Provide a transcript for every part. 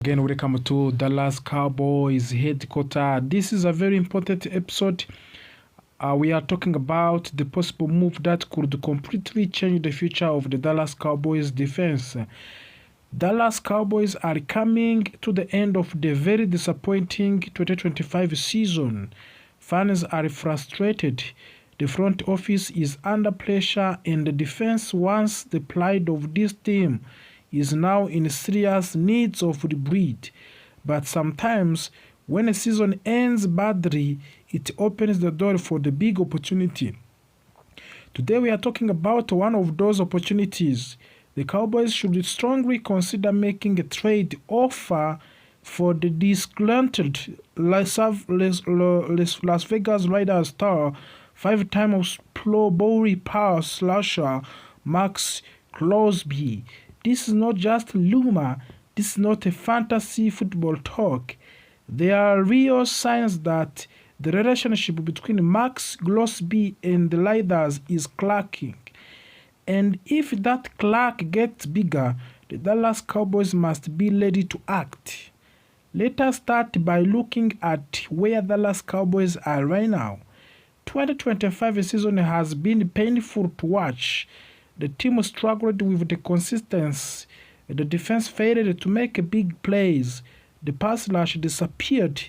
Again, welcome to Dallas Cowboys headquarters. This is a very important episode. We are talking about the possible move that could completely change the future of the Dallas Cowboys defense. Dallas Cowboys are coming to the end of the very disappointing 2025 season. Fans are frustrated. The front office is under pressure, and the defense, once the pride of this team, is now in serious needs of rebuild. But sometimes, when a season ends badly, it opens the door for the big opportunity. Today we are talking about one of those opportunities. The Cowboys should strongly consider making a trade offer for the disgruntled Las Vegas Raiders star, five-time Pro Bowl pass slasher Max Crosby. This is not just rumor. This is not a fantasy football talk. There are real signs that the relationship between Max Crosby and the Raiders is cracking. And if that crack gets bigger, the Dallas Cowboys must be ready to act. Let us start by looking at where Dallas Cowboys are right now. 2025 season has been painful to watch. The team struggled with the consistency. The defense failed to make big plays. The pass rush disappeared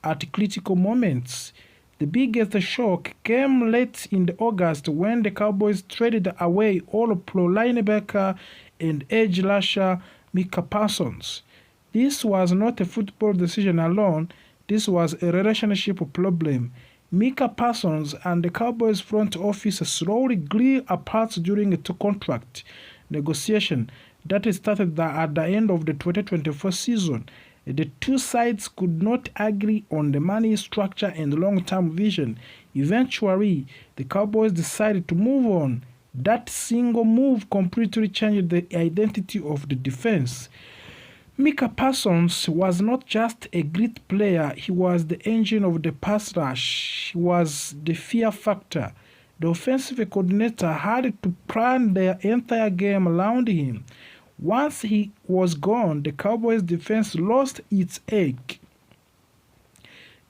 at critical moments. The biggest shock came late in August when the Cowboys traded away All-Pro linebacker and edge rusher Micah Parsons. This was not a football decision alone. This was a relationship problem. Micah Parsons and the Cowboys front office slowly grew apart during a contract negotiation that started at the end of the 2024 season. The two sides could not agree on the money structure and long-term vision. Eventually, the Cowboys decided to move on. That single move completely changed the identity of the defense. Micah Parsons was not just a great player, he was the engine of the pass rush. He was the fear factor. The offensive coordinator had to plan their entire game around him. Once he was gone, the Cowboys defense lost its edge.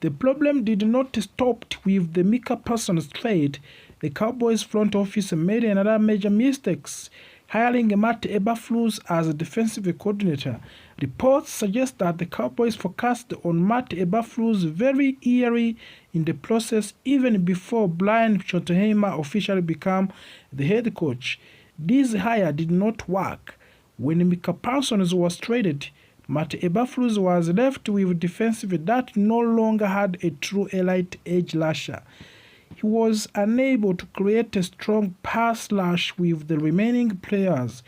The problem did not stop with the Micah Parsons trade. The Cowboys front office made another major mistake, hiring Matt Eberflus as a defensive coordinator. Reports suggest that the Cowboys focused on Matt Eberflus very early in the process, even before Brian Schottenheimer officially became the head coach. This hire did not work. When Micah Parsons was traded, Matt Eberflus was left with defensive that no longer had a true elite edge rusher. He was unable to create a strong pass rush with the remaining players.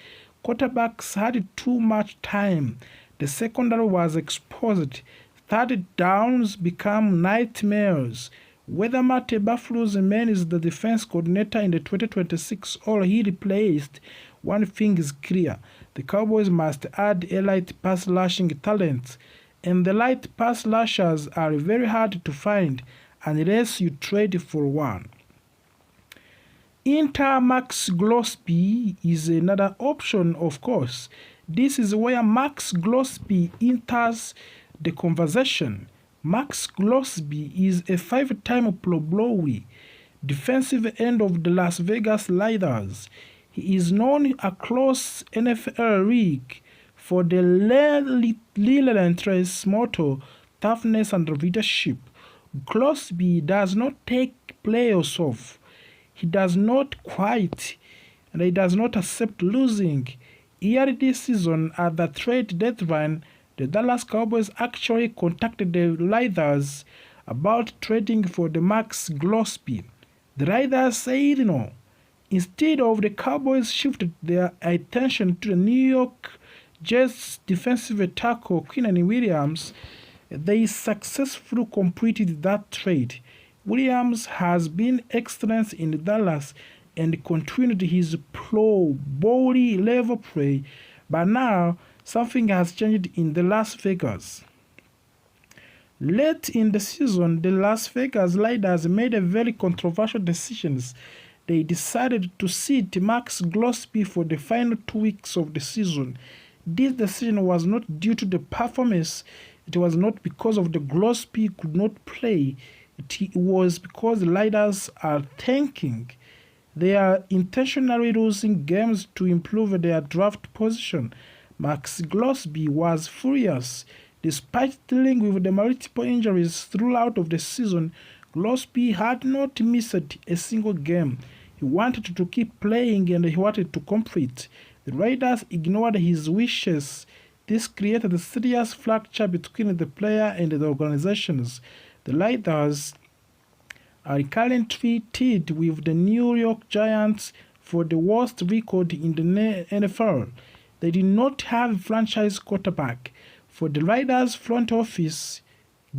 Quarterbacks had too much time. The secondary was exposed. Third downs became nightmares. Whether Matt Eberflus remains the defense coordinator in the 2026 or he replaced, one thing is clear. The Cowboys must add elite pass rushing talent, and the light pass rushers are very hard to find unless you trade for one. Enter Max Crosby is another option, of course. This is where Max Crosby enters the conversation. Max Crosby is a five-time Pro Bowl defensive end of the Las Vegas Raiders. He is known across NFL league for the relentless motto, toughness and leadership. Crosby does not take players off. He does not quit, and he does not accept losing. Early this season, at the trade deadline, the Dallas Cowboys actually contacted the Raiders about trading for the Max Crosby. The Raiders said no. Instead of the Cowboys shifted their attention to the New York Jets defensive tackle Quinnen Williams. They successfully completed that trade. Williams has been excellent in Dallas and continued his Pro Bowl level play, but now something has changed in the Las Vegas. Late in the season, the Las Vegas Raiders made a very controversial decision. They decided to sit Max Crosby for the final 2 weeks of the season. This decision was not due to the performance. It was not because of the Gillespie could not play. It was because the leaders are tanking. They are intentionally losing games to improve their draft position. Max Gillespie was furious. Despite dealing with the multiple injuries throughout of the season, Gillespie had not missed a single game. He wanted to keep playing and he wanted to compete. The Raiders ignored his wishes. This created a serious fracture between the player and the organizations. The Raiders are currently tied with the New York Giants for the worst record in the NFL. They did not have a franchise quarterback. For the Raiders front office,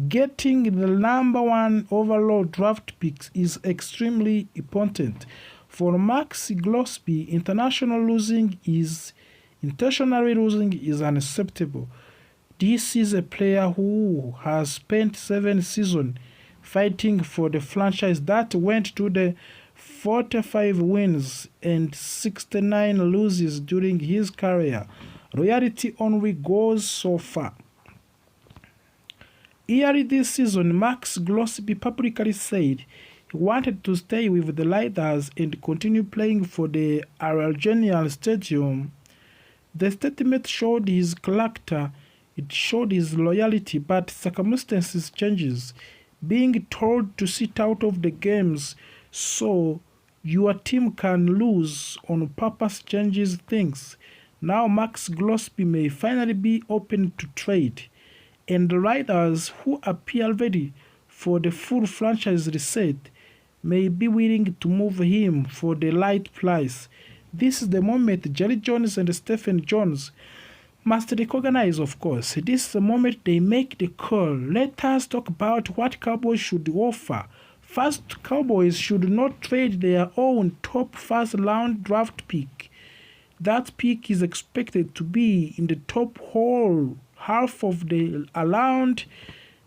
getting the number one overall draft picks is extremely important. For Max Gillespie, intentionally losing is unacceptable. This is a player who has spent 7 seasons fighting for the franchise that went to the 45 wins and 69 losses during his career. Loyalty only goes so far. Early this season, Max Gillespie publicly said he wanted to stay with the Raiders and continue playing for the Allegiant Stadium. The statement showed his character, it showed his loyalty, but circumstances changes. Being told to sit out of the games so your team can lose on purpose changes things. Now Max Gillespie may finally be open to trade, and the Raiders, who appear ready for the full franchise reset, may be willing to move him for the right price. This is the moment Jerry Jones and Stephen Jones must recognize, of course. This is the moment they make the call. Let us talk about what Cowboys should offer. First, Cowboys should not trade their own top first round draft pick. That pick is expected to be in the top whole half of the round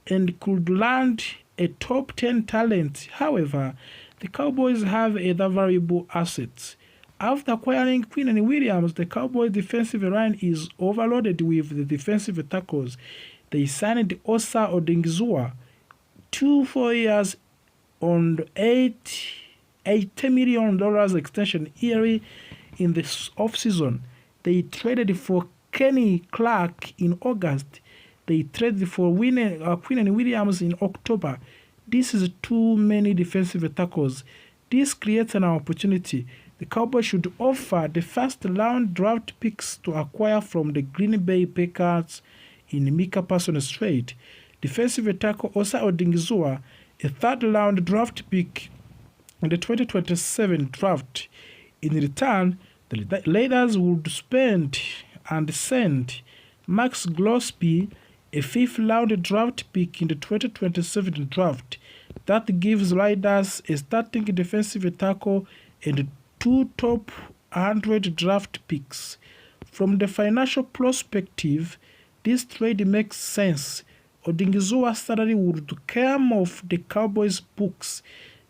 and could land a top 10 talent. However, the Cowboys have other valuable assets. After acquiring Quinn and Williams, the Cowboys' defensive line is overloaded with the defensive tackles. They signed Osa Odingizua 2 years on $80 million extension early in the offseason. They traded for Kenny Clark in August. They traded for Quinn and Williams in October. This is too many defensive tackles. This creates an opportunity. The Cowboys should offer the first round draft picks to acquire from the Green Bay Packers in Micah Parsons trade. Defensive tackle Osa Odingizua, a third round draft pick in the 2027 draft. In return, the Raiders would spend and send Max Gillespie a fifth round draft pick in the 2027 draft. That gives Raiders a starting defensive tackle and 2 top 100 draft picks. From the financial perspective, this trade makes sense. Odingizua's salary would come off the Cowboys' books.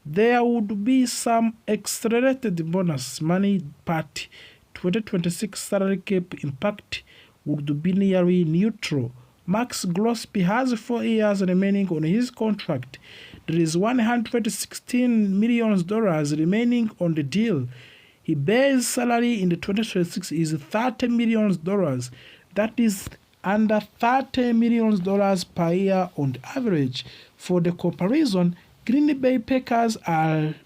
There would be some accelerated bonus money, but 2026 salary cap impact would be nearly neutral. Max Gillespie has 4 years remaining on his contract. There is $116 million remaining on the deal. His base salary in the 2026 is $30 million. That is under $30 million per year on average. For the comparison, Green Bay Packers are